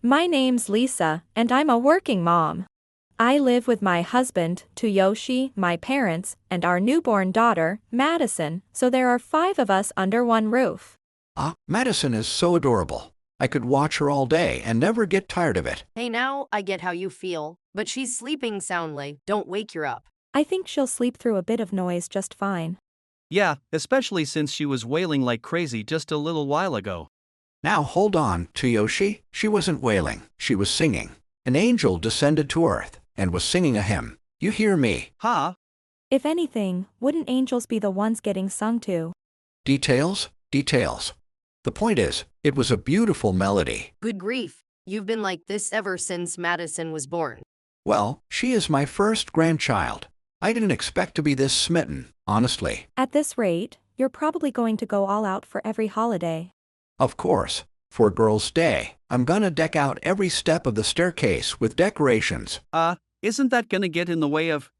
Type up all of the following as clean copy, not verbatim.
My name's Lisa, and I'm a working mom. I live with my husband, Toyoshi, my parents, and our newborn daughter, Madison, so there are 5 of us under one roof. Ah, Madison is so adorable. I could watch her all day and never get tired of it. Hey, now I get how you feel, but she's sleeping soundly. Don't wake her up. I think she'll sleep through a bit of noise just fine. Yeah, especially since she was wailing like crazy just a little while ago. Now hold on, Toyoshi. She wasn't wailing, she was singing. An angel descended to earth and was singing a hymn. You hear me? Ha! If anything, wouldn't angels be the ones getting sung to? Details? Details. The point is, it was a beautiful melody. Good grief. You've been like this ever since Madison was born. Well, she is my first grandchild. I didn't expect to be this smitten, honestly. At this rate, you're probably going to go all out for every holiday. Of course, for Girls' Day, I'm gonna deck out every step of the staircase with decorations. Isn't that gonna get in the way of,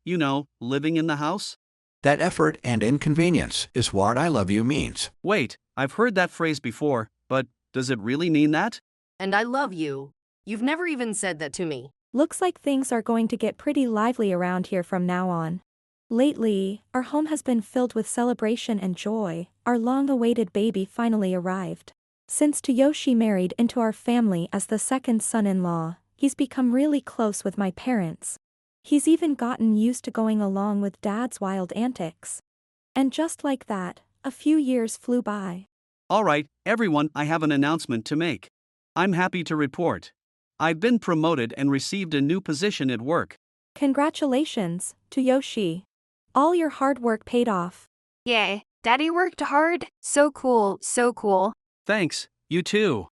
living in the house? That effort and inconvenience is what I love you means. Wait, I've heard that phrase before, but does it really mean that? And I love you. You've never even said that to me. Looks like things are going to get pretty lively around here from now on. Lately, our home has been filled with celebration and joy. Our long-awaited baby finally arrived. Since Toyoshi married into our family as the second son-in-law, he's become really close with my parents. He's even gotten used to going along with Dad's wild antics. And just like that, a few years flew by. Alright, everyone, I have an announcement to make. I'm happy to report. I've been promoted and received a new position at work. Congratulations, Toyoshi. All your hard work paid off. Yay, Daddy worked hard. So cool, so cool. Thanks, you too.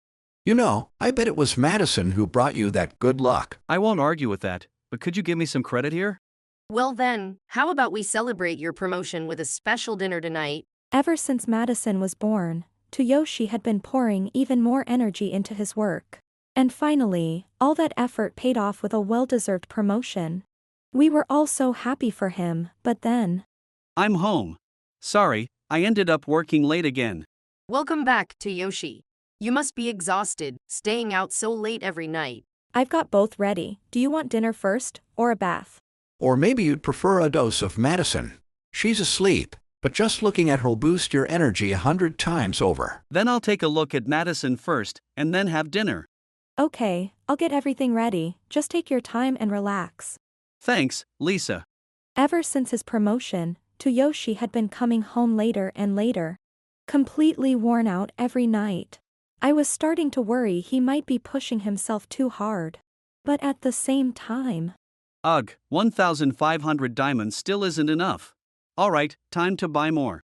You know, I bet it was Madison who brought you that good luck. I won't argue with that, but could you give me some credit here? Well then, how about we celebrate your promotion with a special dinner tonight? Ever since Madison was born, Toyoshi had been pouring even more energy into his work. And finally, all that effort paid off with a well-deserved promotion. We were all so happy for him, but then... I'm home. Sorry, I ended up working late again. Welcome back, Toyoshi. You must be exhausted, staying out so late every night. I've got both ready. Do you want dinner first, or a bath? Or maybe you'd prefer a dose of Madison. She's asleep, but just looking at her'll boost your energy 100 times over. Then I'll take a look at Madison first, and then have dinner. Okay, I'll get everything ready. Just take your time and relax. Thanks, Lisa. Ever since his promotion, Toyoshi had been coming home later and later. Completely worn out every night. I was starting to worry he might be pushing himself too hard. But at the same time... Ugh, 1,500 diamonds still isn't enough. Alright, time to buy more.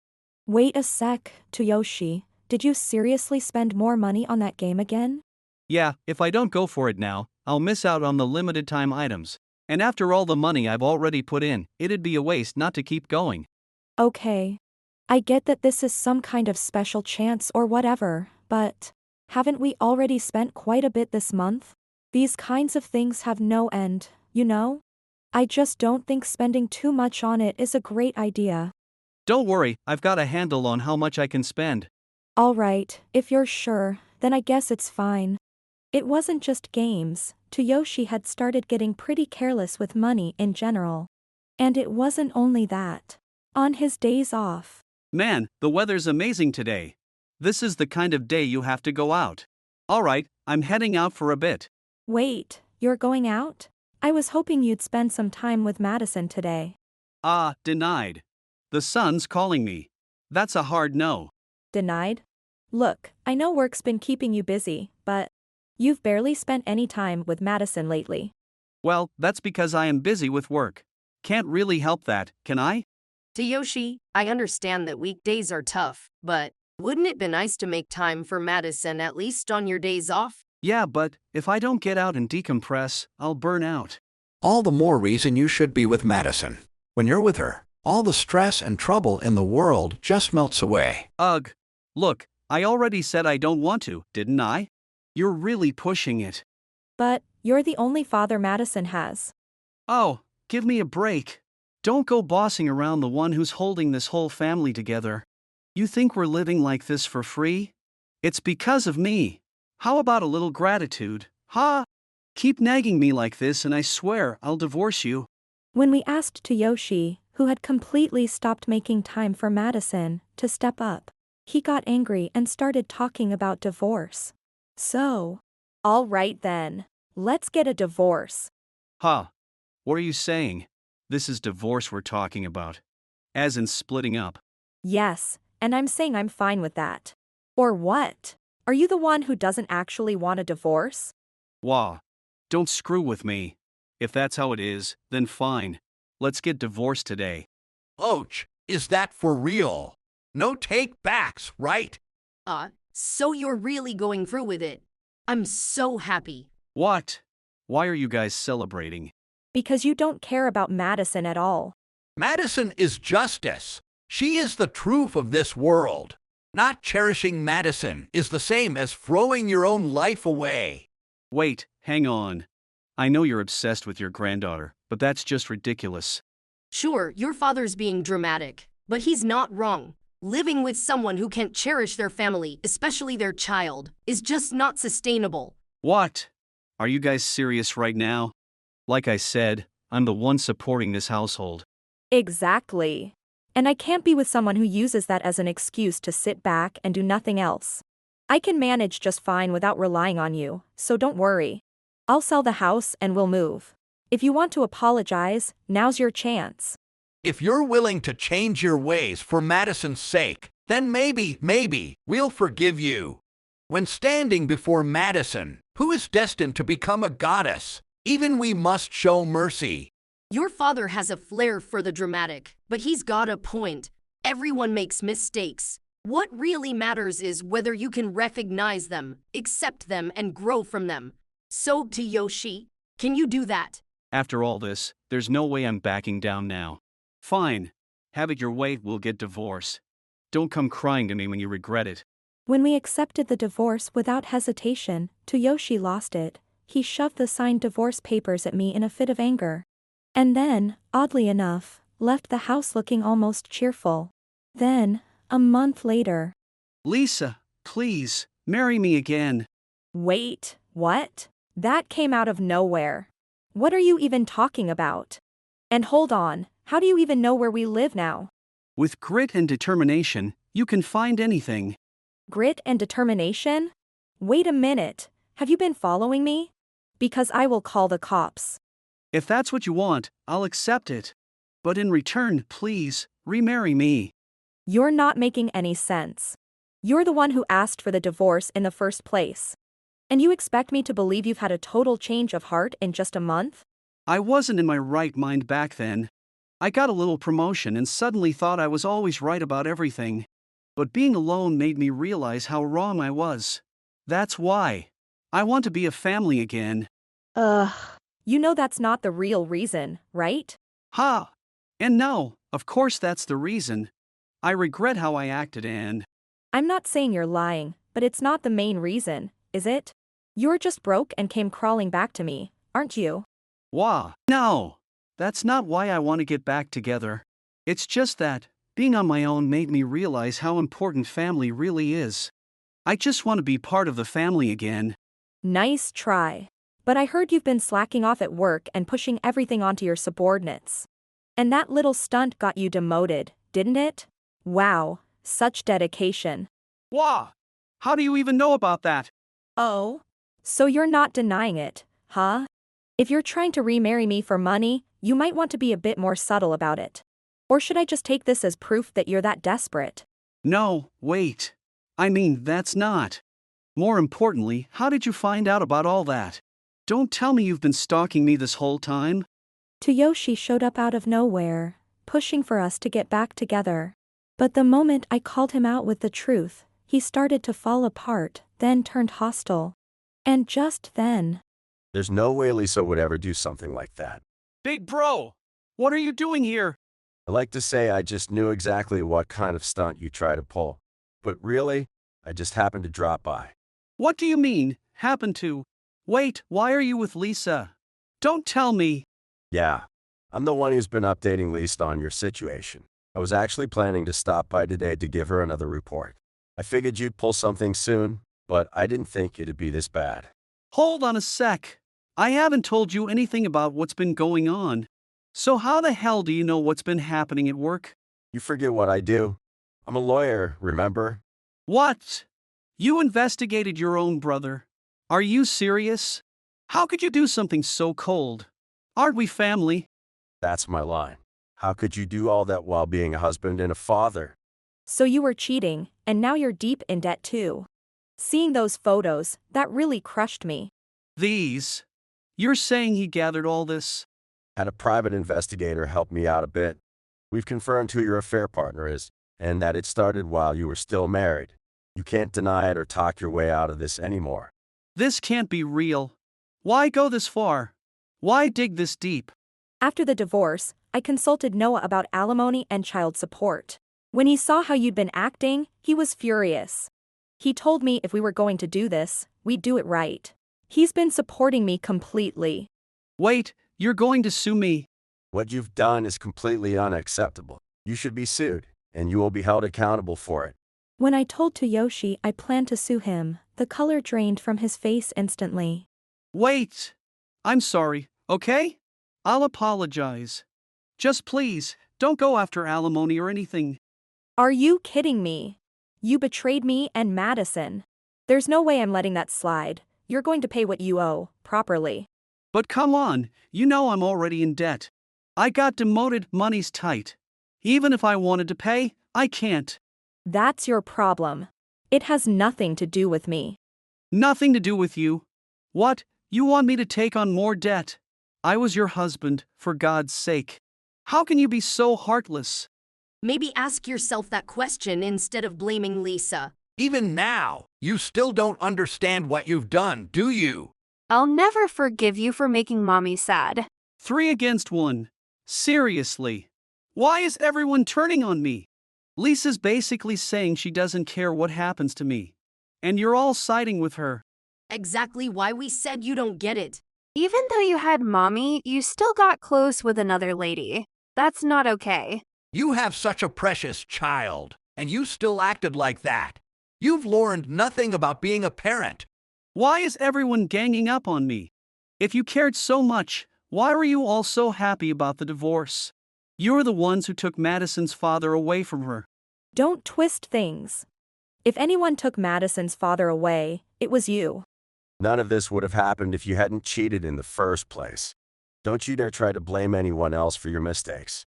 Wait a sec, Toyoshi. Did you seriously spend more money on that game again? Yeah, if I don't go for it now, I'll miss out on the limited time items. And after all the money I've already put in, it'd be a waste not to keep going. Okay. I get that this is some kind of special chance or whatever, but... haven't we already spent quite a bit this month? These kinds of things have no end, you know? I just don't think spending too much on it is a great idea. Don't worry, I've got a handle on how much I can spend. Alright, if you're sure, then I guess it's fine. It wasn't just games. Toyoshi had started getting pretty careless with money in general. And it wasn't only that. On his days off. Man, the weather's amazing today. This is the kind of day you have to go out. Alright, I'm heading out for a bit. Wait, you're going out? I was hoping you'd spend some time with Madison today. Denied. The sun's calling me. That's a hard no. Denied? Look, I know work's been keeping you busy, but... you've barely spent any time with Madison lately. Well, that's because I am busy with work. Can't really help that, can I? Toyoshi, I understand that weekdays are tough, but wouldn't it be nice to make time for Madison at least on your days off? Yeah, but if I don't get out and decompress, I'll burn out. All the more reason you should be with Madison. When you're with her, all the stress and trouble in the world just melts away. Ugh. Look, I already said I don't want to, didn't I? You're really pushing it. But, you're the only father Madison has. Oh, give me a break. Don't go bossing around the one who's holding this whole family together. You think we're living like this for free? It's because of me. How about a little gratitude, Ha! Keep nagging me like this and I swear I'll divorce you. When we asked Toyoshi, who had completely stopped making time for Madison, to step up, he got angry and started talking about divorce. So, all right then, let's get a divorce. Ha! What are you saying? This is divorce we're talking about. As in splitting up. Yes, and I'm saying I'm fine with that. Or what? Are you the one who doesn't actually want a divorce? Wah. Don't screw with me. If that's how it is, then fine. Let's get divorced today. Och, is that for real? No take-backs, right? So you're really going through with it. I'm so happy. What? Why are you guys celebrating? Because you don't care about Madison at all. Madison is justice. She is the truth of this world. Not cherishing Madison is the same as throwing your own life away. Wait, hang on. I know you're obsessed with your granddaughter, but that's just ridiculous. Sure, your father's being dramatic, but he's not wrong. Living with someone who can't cherish their family, especially their child, is just not sustainable. What? Are you guys serious right now? Like I said, I'm the one supporting this household. Exactly. And I can't be with someone who uses that as an excuse to sit back and do nothing else. I can manage just fine without relying on you, so don't worry. I'll sell the house and we'll move. If you want to apologize, now's your chance. If you're willing to change your ways for Madison's sake, then maybe, we'll forgive you. When standing before Madison, who is destined to become a goddess, even we must show mercy. Your father has a flair for the dramatic, but he's got a point. Everyone makes mistakes. What really matters is whether you can recognize them, accept them, and grow from them. So, Toyoshi, can you do that? After all this, there's no way I'm backing down now. Fine. Have it your way, we'll get divorced. Don't come crying to me when you regret it. When we accepted the divorce without hesitation, Toyoshi lost it. He shoved the signed divorce papers at me in a fit of anger. And then, oddly enough, left the house looking almost cheerful. Then, a month later. Lisa, please, marry me again. Wait, what? That came out of nowhere. What are you even talking about? And hold on, how do you even know where we live now? With grit and determination, you can find anything. Grit and determination? Wait a minute, have you been following me? Because I will call the cops. If that's what you want, I'll accept it. But in return, please, remarry me. You're not making any sense. You're the one who asked for the divorce in the first place. And you expect me to believe you've had a total change of heart in just a month? I wasn't in my right mind back then. I got a little promotion and suddenly thought I was always right about everything. But being alone made me realize how wrong I was. That's why. I want to be a family again. You know that's not the real reason, right? Ha! And no, of course that's the reason. I regret how I acted and… I'm not saying you're lying, but it's not the main reason, is it? You're just broke and came crawling back to me, aren't you? Wah! No! That's not why I want to get back together. It's just that, being on my own made me realize how important family really is. I just want to be part of the family again. Nice try. But I heard you've been slacking off at work and pushing everything onto your subordinates. And that little stunt got you demoted, didn't it? Wow, such dedication. Wah! How do you even know about that? Oh? So you're not denying it, huh? If you're trying to remarry me for money, you might want to be a bit more subtle about it. Or should I just take this as proof that you're that desperate? No, wait. I mean, that's not. More importantly, how did you find out about all that? Don't tell me you've been stalking me this whole time? Toyoshi showed up out of nowhere, pushing for us to get back together. But the moment I called him out with the truth, he started to fall apart, then turned hostile. And just then… There's no way Lisa would ever do something like that. Big bro! What are you doing here? I like to say I just knew exactly what kind of stunt you try to pull. But really, I just happened to drop by. What do you mean, happen to? Wait, why are you with Lisa? Don't tell me. Yeah, I'm the one who's been updating Lisa on your situation. I was actually planning to stop by today to give her another report. I figured you'd pull something soon, but I didn't think it'd be this bad. Hold on a sec. I haven't told you anything about what's been going on. So how the hell do you know what's been happening at work? You forget what I do. I'm a lawyer, remember? What? You investigated your own brother? Are you serious? How could you do something so cold? Aren't we family? That's my line. How could you do all that while being a husband and a father? So you were cheating, and now you're deep in debt too. Seeing those photos, that really crushed me. These? You're saying he gathered all this? Had a private investigator help me out a bit. We've confirmed who your affair partner is, and that it started while you were still married. You can't deny it or talk your way out of this anymore. This can't be real. Why go this far? Why dig this deep? After the divorce, I consulted Noah about alimony and child support. When he saw how you'd been acting, he was furious. He told me if we were going to do this, we'd do it right. He's been supporting me completely. Wait, you're going to sue me? What you've done is completely unacceptable. You should be sued, and you will be held accountable for it. When I told Toyoshi I planned to sue him, the color drained from his face instantly. Wait. I'm sorry, okay? I'll apologize. Just please, don't go after alimony or anything. Are you kidding me? You betrayed me and Madison. There's no way I'm letting that slide. You're going to pay what you owe, properly. But come on, you know I'm already in debt. I got demoted, money's tight. Even if I wanted to pay, I can't. That's your problem. It has nothing to do with me. Nothing to do with you. What? You want me to take on more debt? I was your husband, for God's sake. How can you be so heartless? Maybe ask yourself that question instead of blaming Lisa. Even now, you still don't understand what you've done, do you? I'll never forgive you for making mommy sad. 3 against 1. Seriously. Why is everyone turning on me? Lisa's basically saying she doesn't care what happens to me. And you're all siding with her. Exactly why we said you don't get it. Even though you had mommy, you still got close with another lady. That's not okay. You have such a precious child, and you still acted like that. You've learned nothing about being a parent. Why is everyone ganging up on me? If you cared so much, why were you all so happy about the divorce? You're the ones who took Madison's father away from her. Don't twist things. If anyone took Madison's father away, it was you. None of this would have happened if you hadn't cheated in the first place. Don't you dare try to blame anyone else for your mistakes.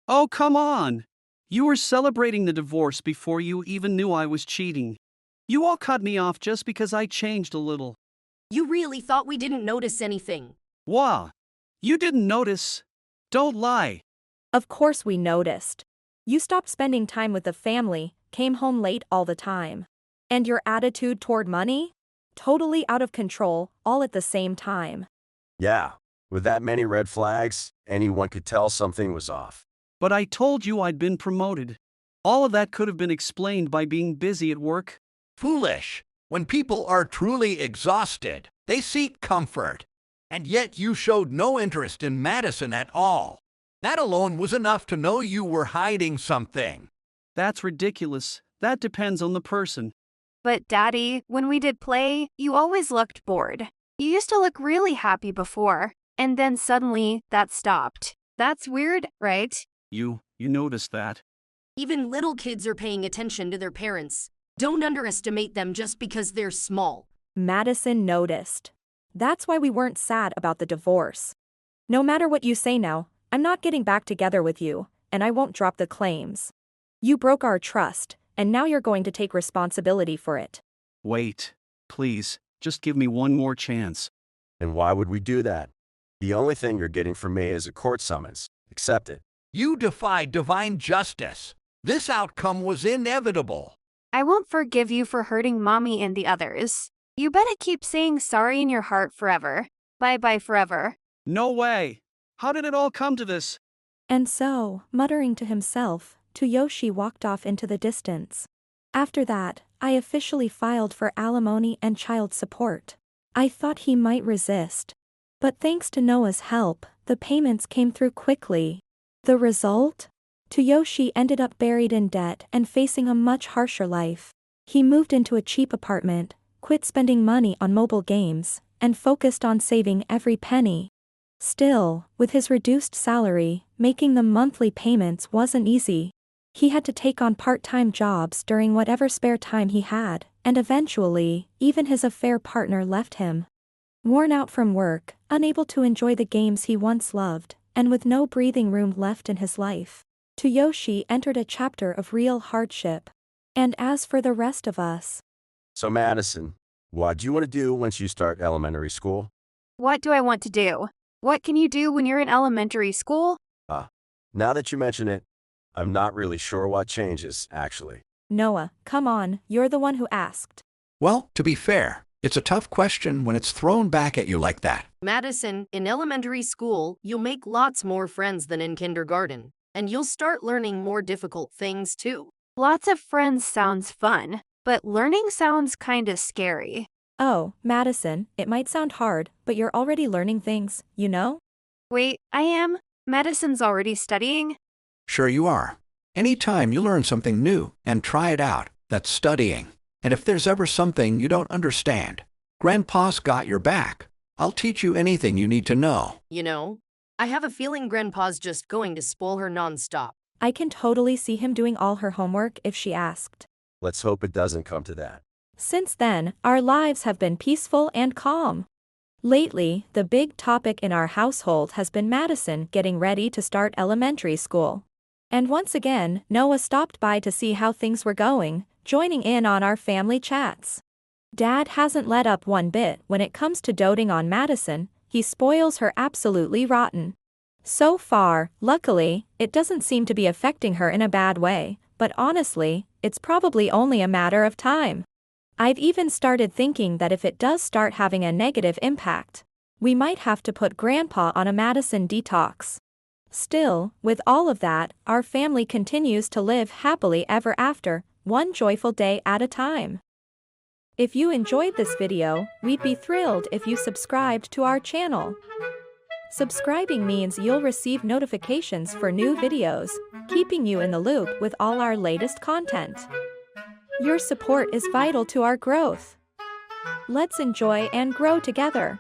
Oh, come on! You were celebrating the divorce before you even knew I was cheating. You all cut me off just because I changed a little. You really thought we didn't notice anything. Wow! You didn't notice? Don't lie. Of course we noticed. You stopped spending time with the family, came home late all the time. And your attitude toward money? Totally out of control, all at the same time. Yeah, with that many red flags, anyone could tell something was off. But I told you I'd been promoted. All of that could have been explained by being busy at work. Foolish. When people are truly exhausted, they seek comfort. And yet you showed no interest in Madison at all. That alone was enough to know you were hiding something. That's ridiculous. That depends on the person. But Daddy, when we did play, you always looked bored. You used to look really happy before, and then suddenly, that stopped. That's weird, right? You noticed that. Even little kids are paying attention to their parents. Don't underestimate them just because they're small. Madison noticed. That's why we weren't sad about the divorce. No matter what you say now, I'm not getting back together with you, and I won't drop the claims. You broke our trust, and now you're going to take responsibility for it. Wait, please, just give me one more chance. And why would we do that? The only thing you're getting from me is a court summons. Accept it. You defy divine justice. This outcome was inevitable. I won't forgive you for hurting mommy and the others. You better keep saying sorry in your heart forever. Bye-bye forever. No way! How did it all come to this? And so, muttering to himself, Toyoshi walked off into the distance. After that, I officially filed for alimony and child support. I thought he might resist. But thanks to Noah's help, the payments came through quickly. The result? Toyoshi ended up buried in debt and facing a much harsher life. He moved into a cheap apartment, quit spending money on mobile games, and focused on saving every penny. Still, with his reduced salary, making the monthly payments wasn't easy. He had to take on part-time jobs during whatever spare time he had, and eventually, even his affair partner left him. Worn out from work, unable to enjoy the games he once loved, and with no breathing room left in his life, Toyoshi entered a chapter of real hardship. And as for the rest of us, So Madison, what do you want to do once you start elementary school? What do I want to do? What can you do when you're in elementary school? Now that you mention it, I'm not really sure what changes, actually. Noah, come on, you're the one who asked. Well, to be fair, it's a tough question when it's thrown back at you like that. Madison, in elementary school, you'll make lots more friends than in kindergarten, and you'll start learning more difficult things too. Lots of friends sounds fun, but learning sounds kinda scary. Oh, Madison, it might sound hard, but you're already learning things, you know? Wait, I am? Madison's already studying? Sure you are. Anytime you learn something new and try it out, that's studying. And if there's ever something you don't understand, Grandpa's got your back. I'll teach you anything you need to know. You know, I have a feeling Grandpa's just going to spoil her nonstop. I can totally see him doing all her homework if she asked. Let's hope it doesn't come to that. Since then, our lives have been peaceful and calm. Lately, the big topic in our household has been Madison getting ready to start elementary school. And once again, Noah stopped by to see how things were going, joining in on our family chats. Dad hasn't let up one bit when it comes to doting on Madison. He spoils her absolutely rotten. So far, luckily, it doesn't seem to be affecting her in a bad way, but honestly, it's probably only a matter of time. I've even started thinking that if it does start having a negative impact, we might have to put Grandpa on a Madison detox. Still, with all of that, our family continues to live happily ever after, one joyful day at a time. If you enjoyed this video, we'd be thrilled if you subscribed to our channel. Subscribing means you'll receive notifications for new videos, keeping you in the loop with all our latest content. Your support is vital to our growth. Let's enjoy and grow together.